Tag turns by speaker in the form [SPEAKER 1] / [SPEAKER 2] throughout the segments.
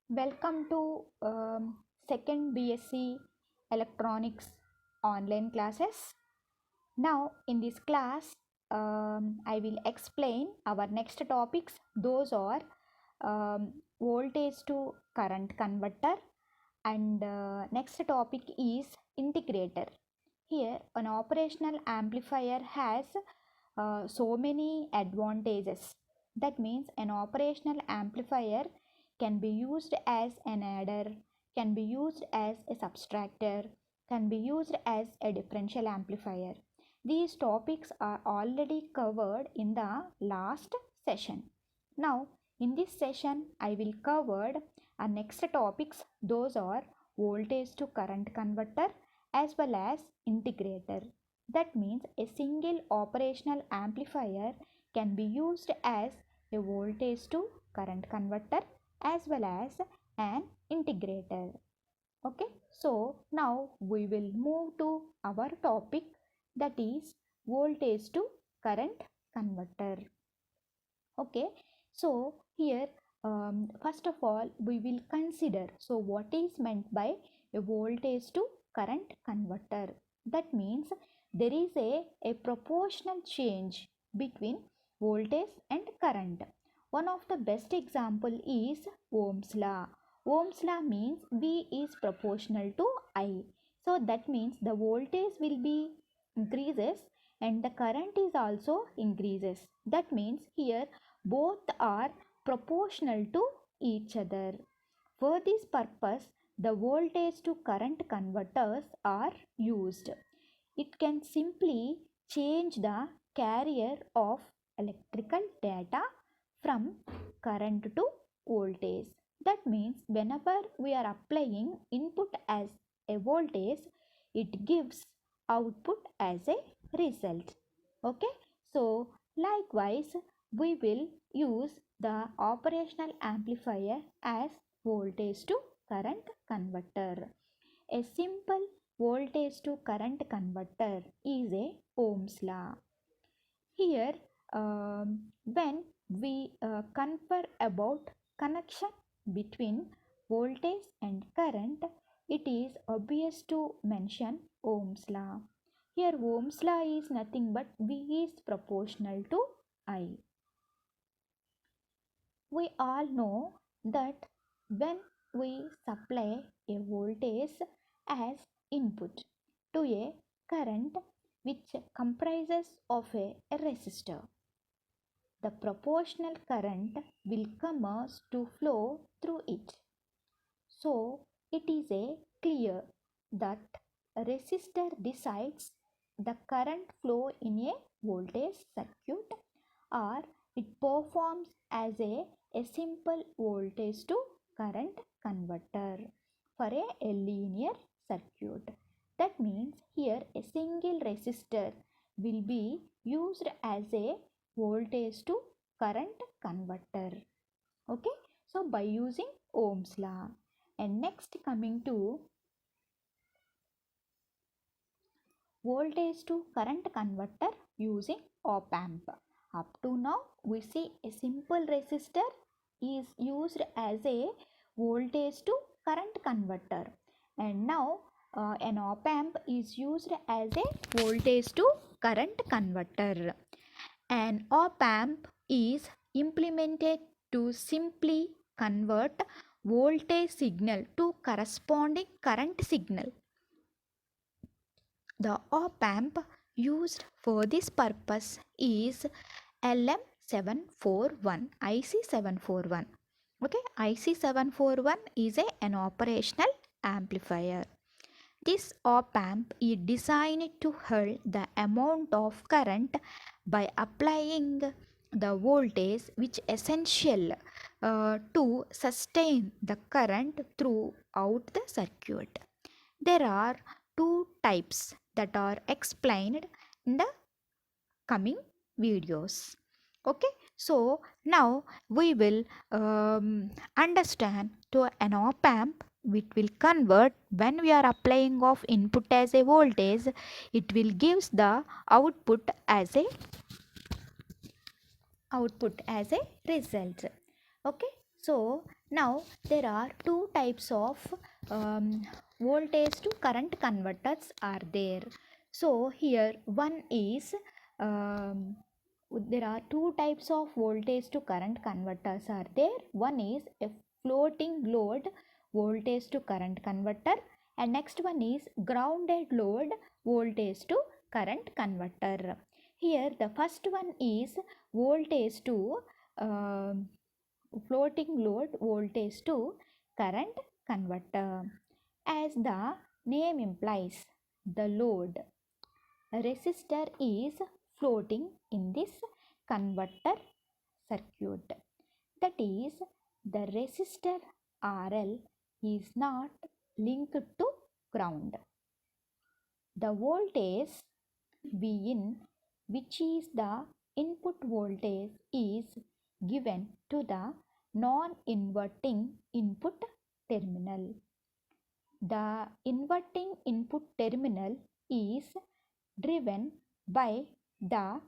[SPEAKER 1] Welcome to second BSc Electronics online classes. Now in this class I will explain our next topics. Those are voltage to current converter, and next topic is integrator. Here an operational amplifier has so many advantages. That means an operational amplifier can be used as an adder, can be used as a subtractor, can be used as a differential amplifier. These topics are already covered in the last session. Now in this session I will cover our next topics. Those are voltage to current converter as well as integrator. That means a single operational amplifier can be used as a voltage to current converter as well as an integrator. Okay, so now we will move to our topic, that is voltage to current converter. Okay, so here first of all we will consider, so what is meant by a voltage to current converter. That means there is a proportional change between voltage and current. One of the best example is Ohm's law. Ohm's law means V is proportional to I. So that means the voltage will be increases and the current is also increases. That means here both are proportional to each other. For this purpose, the voltage to current converters are used. It can simply change the carrier of electrical data from current to voltage. That means whenever we are applying input as a voltage, it gives output as a result. Okay, so likewise we will use the operational amplifier as voltage to current converter. A simple voltage to current converter is a Ohm's law. Here when we confer about connection between voltage and current, it is obvious to mention Ohm's law. Here Ohm's law is nothing but V is proportional to I. We all know that when we supply a voltage as input to a current which comprises of a resistor, the proportional current will commence to flow through it. So it is a clear that a resistor decides the current flow in a voltage circuit, or it performs as a simple voltage to current converter for a linear circuit. That means here a single resistor will be used as a voltage to current converter. Okay, so by using Ohm's law. And next coming to voltage to current converter using op amp. Up to now we see a simple resistor is used as a voltage to current converter, and now an op amp is used as a voltage to current converter. An op amp is implemented to simply convert voltage signal to corresponding current signal. The op amp used for this purpose is LM741, IC741. Okay, IC741 is an operational amplifier. This op amp is designed to hold the amount of current by applying the voltage which essential to sustain the current throughout the circuit. There are two types that are explained in the coming videos. Okay, so now we will understand to an op amp which will convert when we are applying of input as a voltage, it will gives the output as a result. Okay, so Now there are two types of voltage to current converters are there. So here one is there are two types of voltage to current converters are there. One is a floating load voltage to current converter, and next one is grounded load voltage to current converter. Here the first one is voltage to floating load voltage to current converter. As the name implies, the load resistor is floating in this converter circuit. That is, the resistor RL is not linked to ground. The voltage Vin, which is the input voltage, is given to the non-inverting input terminal. The inverting input terminal is driven by the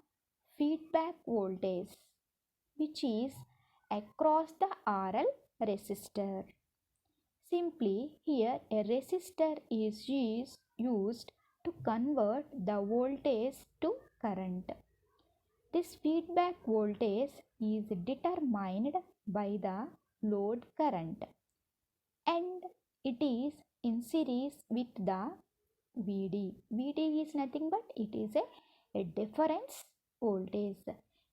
[SPEAKER 1] feedback voltage, which is across the RL resistor. Simply, here a resistor is used to convert the voltage to current. This feedback voltage is determined by the load current, and it is in series with the VD. VD is nothing but it is a difference voltage,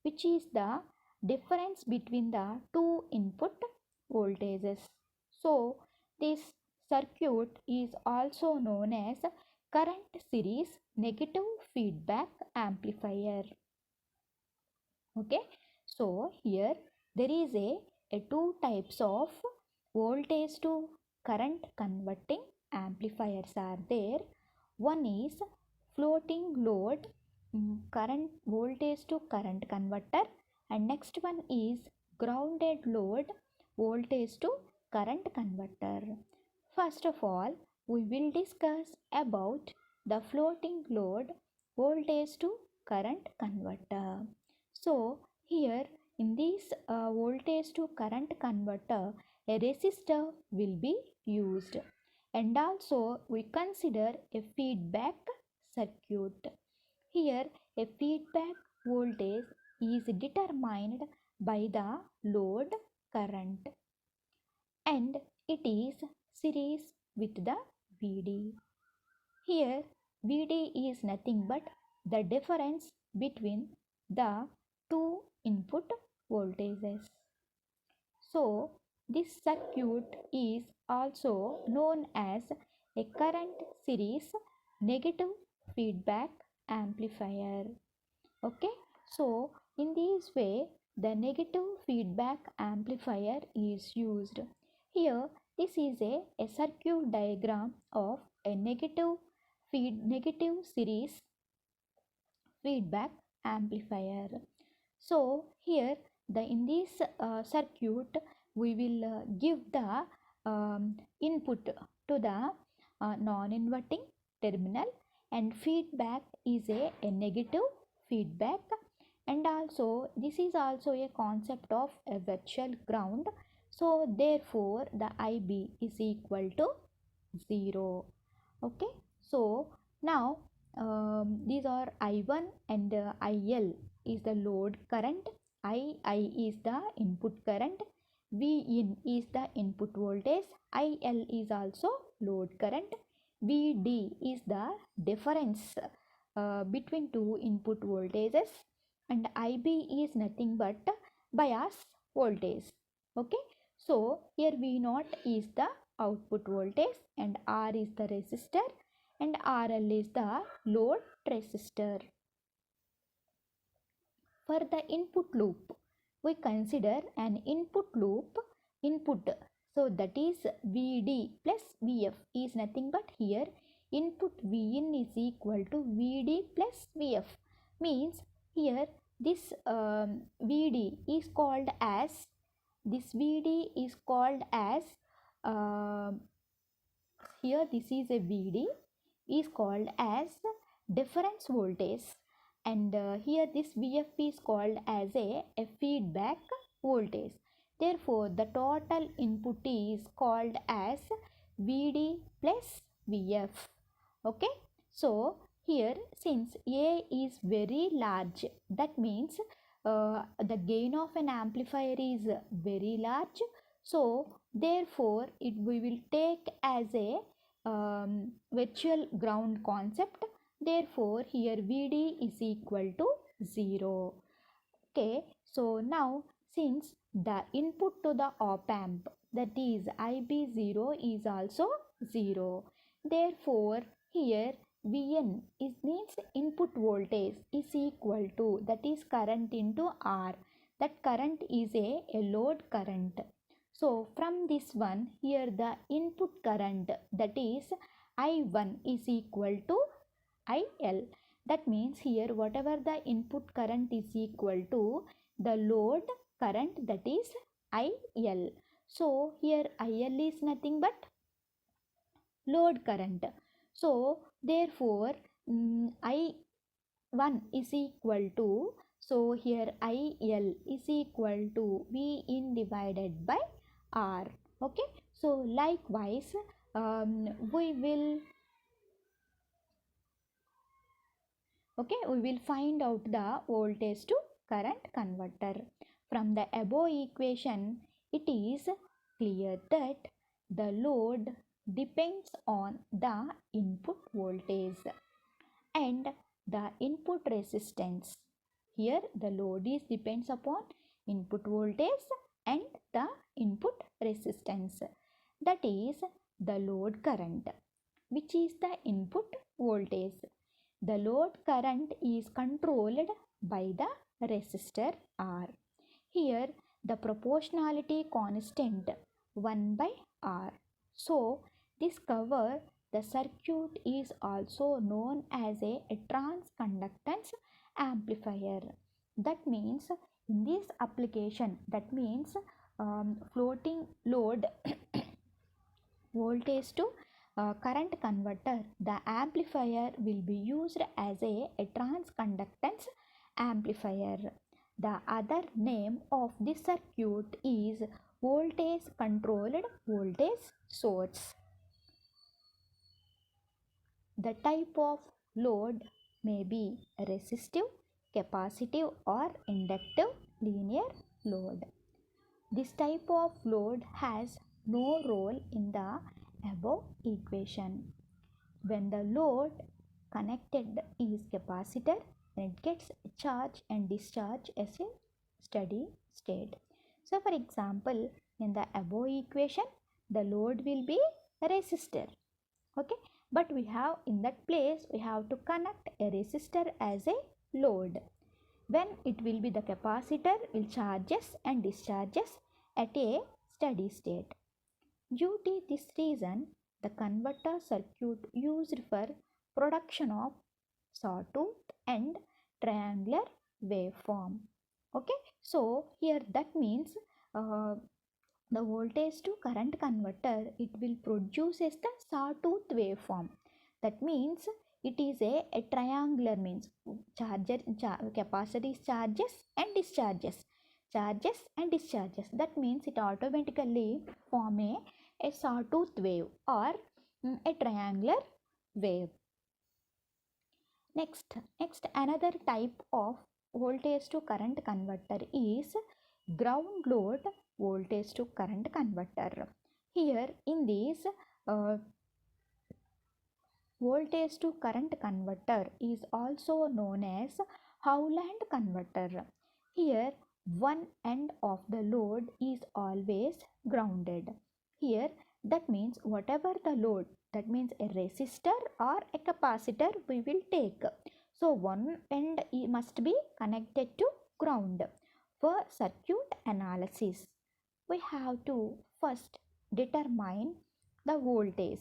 [SPEAKER 1] which is the difference between the two input voltages. So this circuit is also known as current series negative feedback amplifier. Okay, so here there is a two types of voltage to current converting amplifiers are there. One is floating load current voltage to current converter, and next one is grounded load voltage to current converter. First of all, we will discuss about the floating load voltage to current converter. So here in this voltage to current converter, a resistor will be used, and also we consider a feedback circuit. Here a feedback voltage is determined by the load current, and it is series with the VD. Here VD is nothing but the difference between the two input voltages. So this circuit is also known as a current series negative feedback amplifier. Okay, so in this way the negative feedback amplifier is used. Here this is a circuit diagram of a negative series feedback amplifier. So here in this circuit we will give the input to the non-inverting terminal, and feedback is a negative feedback, and also this is also a concept of a virtual ground. So therefore the IB is equal to 0. Okay, so now these are I1 and IL is the load current, II is the input current, Vin is the input voltage, IL is also load current, VD is the difference between two input voltages, and IB is nothing but bias voltage. Okay, so here V0 is the output voltage, and R is the resistor, and RL is the load resistor. For the input loop, we consider an input loop input. So that is VD plus VF is nothing but here input Vin is equal to VD plus VF, means here this VD is called as here this is a VD is called as difference voltage, and here this VF is called as a feedback voltage. Therefore, the total input is called as Vd plus Vf. Okay. So, here since A is very large, that means the gain of an amplifier is very large. So, therefore, we will take as a virtual ground concept. Therefore, here Vd is equal to 0. Okay, so now since the input to the op amp, that is IB0, is also 0, therefore here Vn is means input voltage is equal to, that is current into R. That current is a load current. So from this one, here the input current, that is I1, is equal to IL. That means here whatever the input current is equal to the load current, that is IL. So here IL is nothing but load current. So therefore I1 is equal to, so here IL is equal to V in divided by R. Okay. So likewise we will find out the voltage to current converter. From the above equation, it is clear that the load depends on the input voltage and the input resistance. Here the load is depends upon input voltage and the input resistance, that is the load current, which is the input voltage. The load current is controlled by the resistor R. Here the proportionality constant 1 by R. So this cover the circuit is also known as a transconductance amplifier. That means in this application, that means floating load voltage to current converter, the amplifier will be used as a transconductance amplifier. The other name of this circuit is voltage controlled voltage source. The type of load may be resistive, capacitive or inductive linear load. This type of load has no role in the above equation. When the load connected is capacitor, then it gets charge and discharge as a steady state. So for example, in the above equation, the load will be a resistor. Okay, but we have in that place we have to connect a resistor as a load. When it will be the capacitor will charges and discharges at a steady state. Due to this reason, the converter circuit used for production of sawtooth and triangular waveform. Okay, so here that means the voltage to current converter, it will produce as the sawtooth waveform. That means it is a triangular, means capacitor is charges and discharges, charges and discharges. That means it automatically form a sawtooth wave or a triangular wave. Next another type of voltage to current converter is ground load voltage to current converter. Here in this voltage to current converter is also known as Howland converter. Here one end of the load is always grounded. Here that means whatever the load, that means a resistor or a capacitor we will take. So one end must be connected to ground. For circuit analysis, we have to first determine the voltage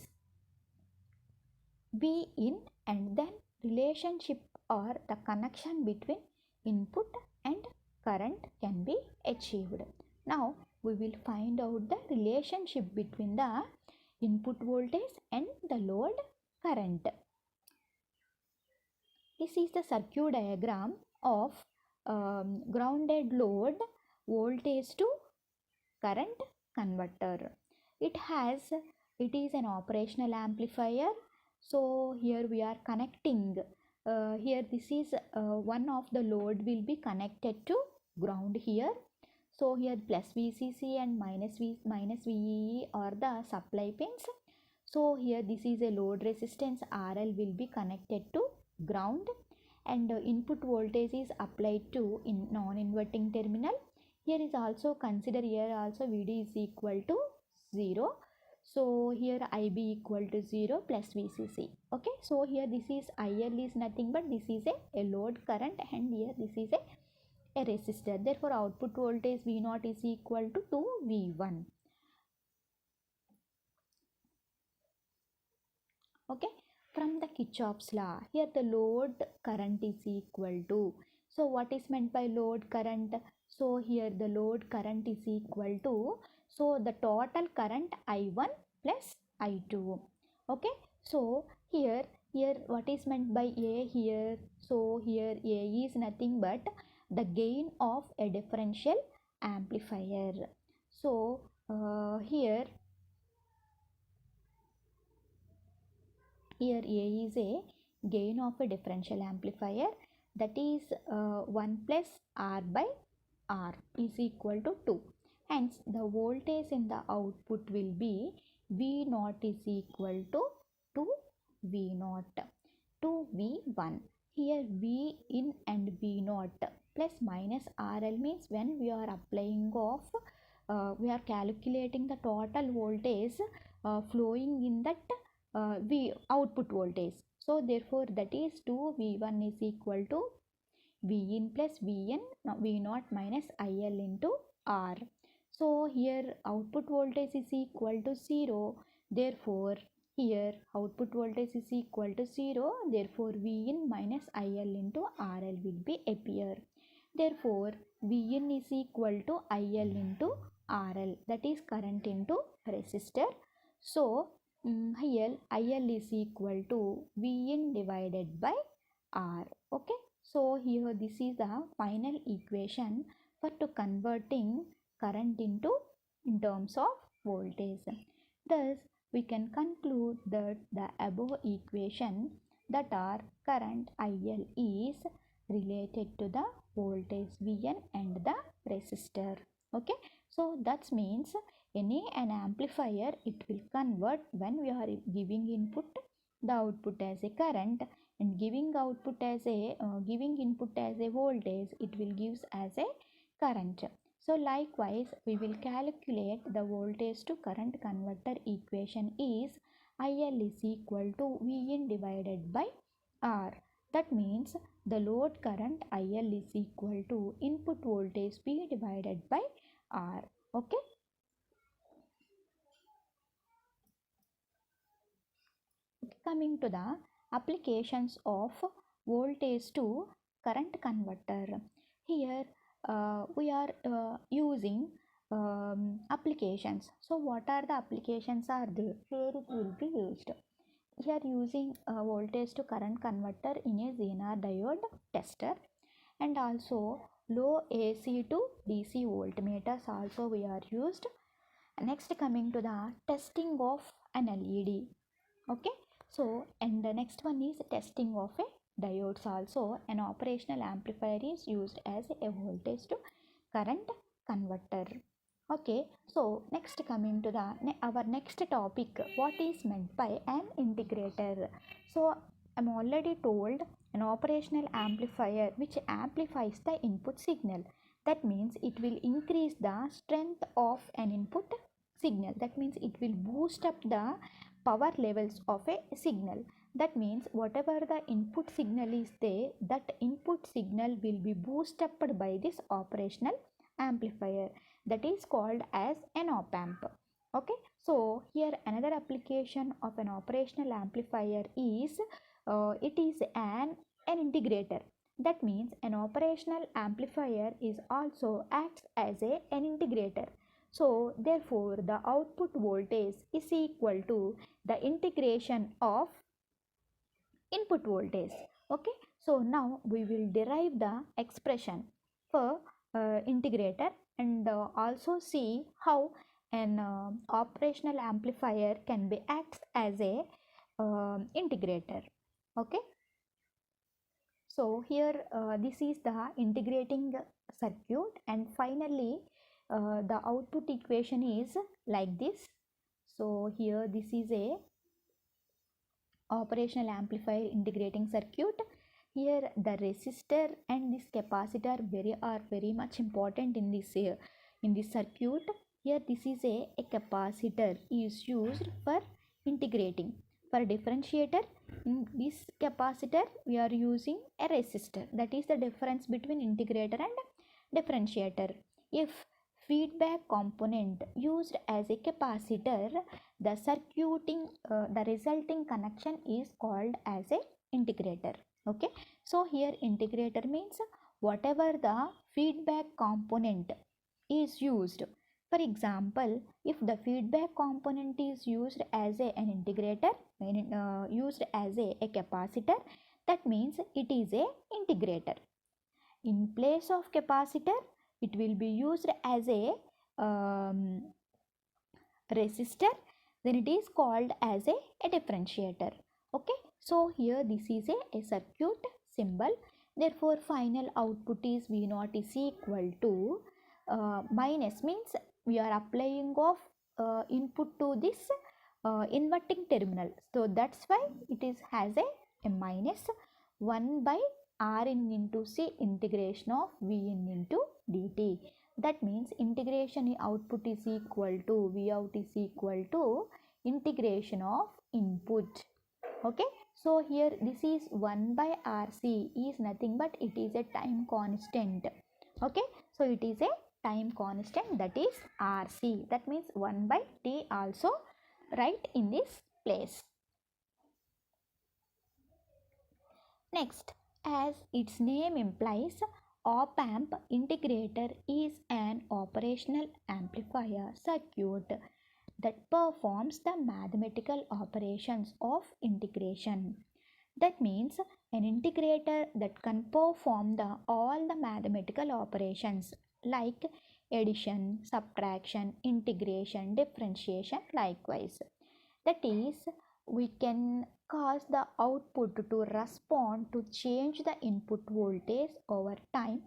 [SPEAKER 1] V in, and then relationship or the connection between input and current can be achieved. Now we will find out the relationship between the input voltage and the load current. This is the circuit diagram of grounded load voltage to current converter. It is an operational amplifier. So here we are connecting, here this is one of the load will be connected to ground here. So here plus VCC and minus VEE are the supply pins. So here this is a load resistance RL will be connected to ground, and input voltage is applied to in non-inverting terminal. Here is also consider, here also VD is equal to 0. So here IB equal to 0 plus VCC. Okay, so here this is IL is nothing but this is a load current, and here this is a resistor. Therefore output voltage V0 is equal to 2V1. Okay, from the Kirchhoff's law, here the load current is equal to, so what is meant by load current? So here the load current is equal to, so the total current I1 plus I2. Okay, so here what is meant by A here? So here A is nothing but the gain of a differential amplifier. So here A is a gain of a differential amplifier, that is 1 plus R by R is equal to 2. Hence the voltage in the output will be V0 is equal to V0 to V1. Here V in and V0 plus minus RL means when we are applying of we are calculating the total voltage flowing in that V output voltage. So therefore that is 2V1 is equal to V in plus Vn V0 minus IL into R. So here output voltage is equal to 0. Therefore here output voltage is equal to 0. Therefore Vin minus IL into RL will be appear. Therefore Vn is equal to IL into RL, that is current into resistor. So here IL is equal to Vn divided by R. Okay, so here this is the final equation for to converting current into in terms of voltage. Thus we can conclude that the above equation, that are current IL is related to the voltage Vn and the resistor. Okay, so that means any an amplifier, it will convert when we are giving input the output as a current, and giving output as a giving input as a voltage, it will gives as a current. So likewise we will calculate the voltage to current converter equation is IL is equal to Vn divided by R. That means the load current IL is equal to input voltage V divided by R. Okay. Coming to the applications of voltage to current converter. Here we are using applications. So what are the applications are there? Here it will be used. Here using voltage to current converter in a Zener diode tester, and also low AC to DC voltmeters also we are used. Next coming to the testing of an LED. Okay, so and the next one is testing of a diodes also. An operational amplifier is used as a voltage to current converter. Okay, so next coming to the our next topic, what is meant by an integrator. So I'm already told an operational amplifier which amplifies the input signal. That means it will increase the strength of an input signal. That means it will boost up the power levels of a signal. That means whatever the input signal is there, that input signal will be boosted up by this operational amplifier, that is called as an op amp. Okay, so here another application of an operational amplifier is it is an integrator. That means an operational amplifier is also acts as an integrator. So therefore the output voltage is equal to the integration of input voltage. Okay, so now we will derive the expression for integrator, and also see how an operational amplifier can be acts as a integrator. Okay, so here this is the integrating circuit, and finally the output equation is like this. So here this is a operational amplifier integrating circuit. Here the resistor and this capacitor are very much important in this circuit. Here this is a capacitor is used for integrating. For differentiator, in this capacitor we are using a resistor. That is the difference between integrator and differentiator. If feedback component used as a capacitor, the resulting connection is called as a integrator. Okay, so here integrator means whatever the feedback component is used. For example, if the feedback component is used as an integrator, used as a capacitor, that means it is a integrator. In place of capacitor, it will be used as a resistor, then it is called as a differentiator. Okay, so here this is a circuit symbol. Therefore final output is V0 is equal to minus, means we are applying of input to this inverting terminal, so that's why it is has a minus 1 by Rn into C integration of Vn into dt. That means integration output is equal to V out is equal to integration of input. Okay, so here this is 1 by Rc is nothing but it is a time constant. Okay, so it is a time constant, that is Rc. That means 1 by T also write in this place. Next, as its name implies, op-amp integrator is an operational amplifier circuit that performs the mathematical operations of integration. That means an integrator that can perform all the mathematical operations like addition, subtraction, integration, differentiation likewise. That is, we can cause the output to respond to change the input voltage over time,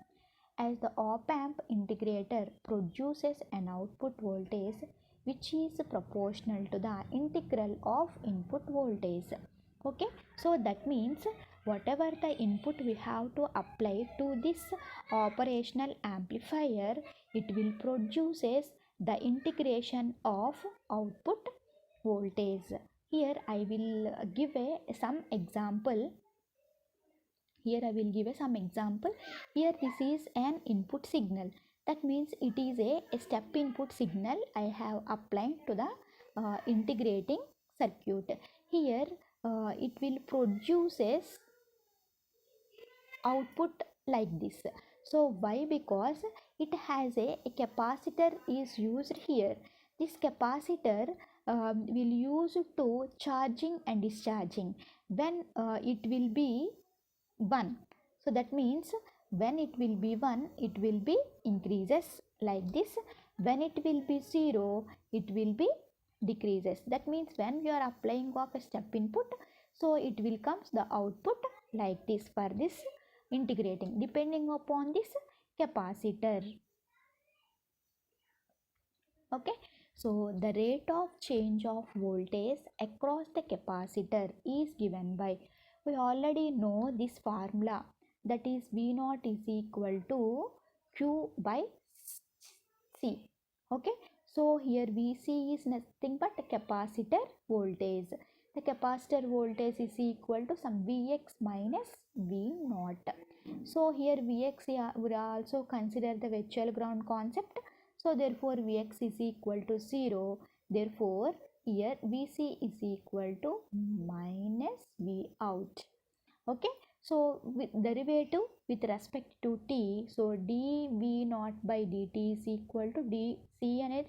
[SPEAKER 1] as the op-amp integrator produces an output voltage which is proportional to the integral of input voltage. Okay, so that means whatever the input we have to apply to this operational amplifier, it will produces the integration of output voltage. Here I will give some example. Here this is an input signal. That means it is a step input signal I have applied to the integrating circuit. Here it will produces output like this. So why? Because it has a capacitor is used here. This capacitor will use to charging and discharging. When it will be 1, so that means when it will be 1, it will be increases like this. When it will be 0, it will be decreases. That means when we are applying of a step input, so it will comes the output like this for this integrating depending upon this capacitor. Okay, so the rate of change of voltage across the capacitor is given by, we already know this formula, that is V0 is equal to Q by C. Okay, so here Vc is nothing but capacitor voltage. The capacitor voltage is equal to some Vx minus V0. So here Vx would also consider the virtual ground concept. So therefore Vx is equal to 0. Therefore here Vc is equal to minus V out. Okay, so with derivative with respect to t, so dv0 by dt is equal to dc, and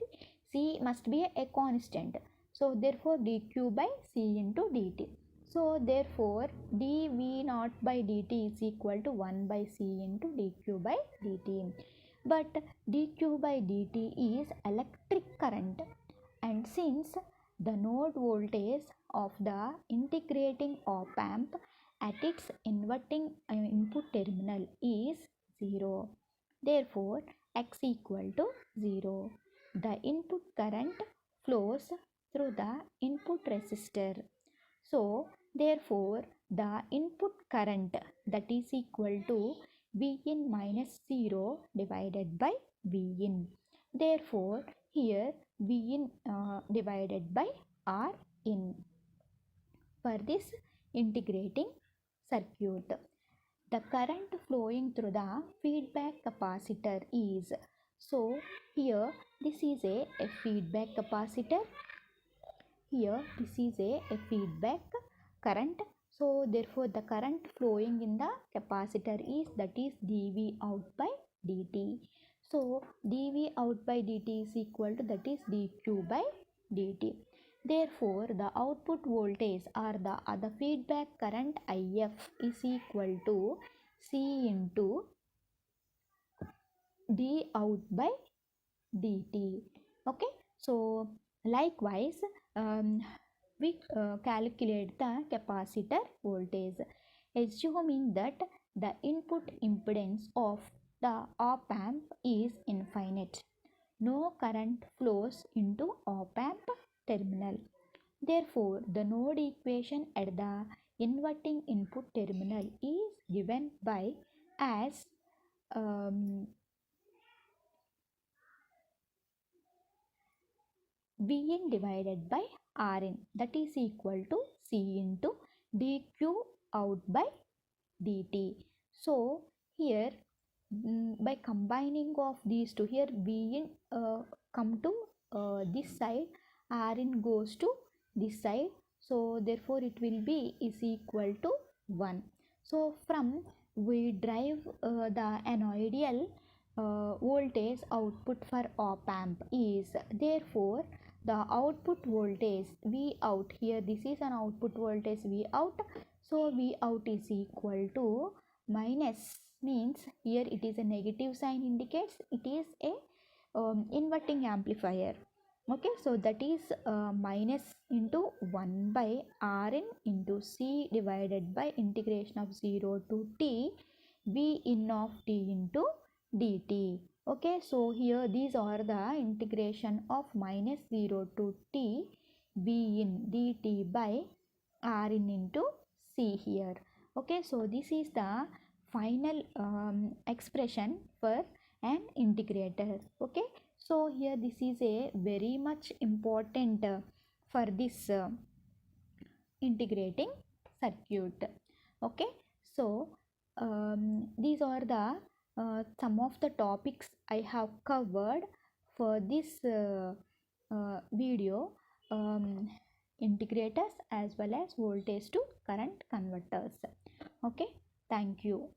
[SPEAKER 1] c must be a constant. So therefore dq by c into dt. So therefore dv0 by dt is equal to 1 by c into dq by dt. but dq by dt is electric current, and since the node voltage of the integrating op amp at its inverting input terminal is 0, therefore x equal to 0. The input current flows through the input resistor. So, therefore, the input current, that is equal to Vin minus 0 divided by Vin. Therefore, here Vin divided by Rin for this integrating circuit. The current flowing through the feedback capacitor is, so here this is a feedback capacitor, here this is a feedback current. So therefore the current flowing in the capacitor is, that is dv out by dt. So dv out by dt is equal to, that is dq by dt. Therefore the output voltage or the feedback current if is equal to c into d out by dt. Okay, so likewise we calculate the capacitor voltage, assuming that the input impedance of the op amp is infinite. No current flows into op amp terminal. Therefore, the node equation at the inverting input terminal is given by as Vin divided by Rin, that is equal to C into dq out by dt. So here by combining of these two, here Vin come to this side, Rin goes to this side, so therefore it will be is equal to 1. So from we drive an ideal voltage output for op amp is, therefore the output voltage V out, here this is an output voltage V out, so V out is equal to minus, means here it is a negative sign, indicates it is a inverting amplifier. Okay, so that is minus into 1 by Rn into C divided by integration of 0 to t V in of t into dt. Okay, so here these are the integration of minus 0 to t V in dt by Rn into C here. Okay, so this is the final expression for an integrator. Okay, so here this is a very much important for this integrating circuit. Okay, so these are the some of the topics I have covered for this video, integrators as well as voltage to current converters. Okay, thank you.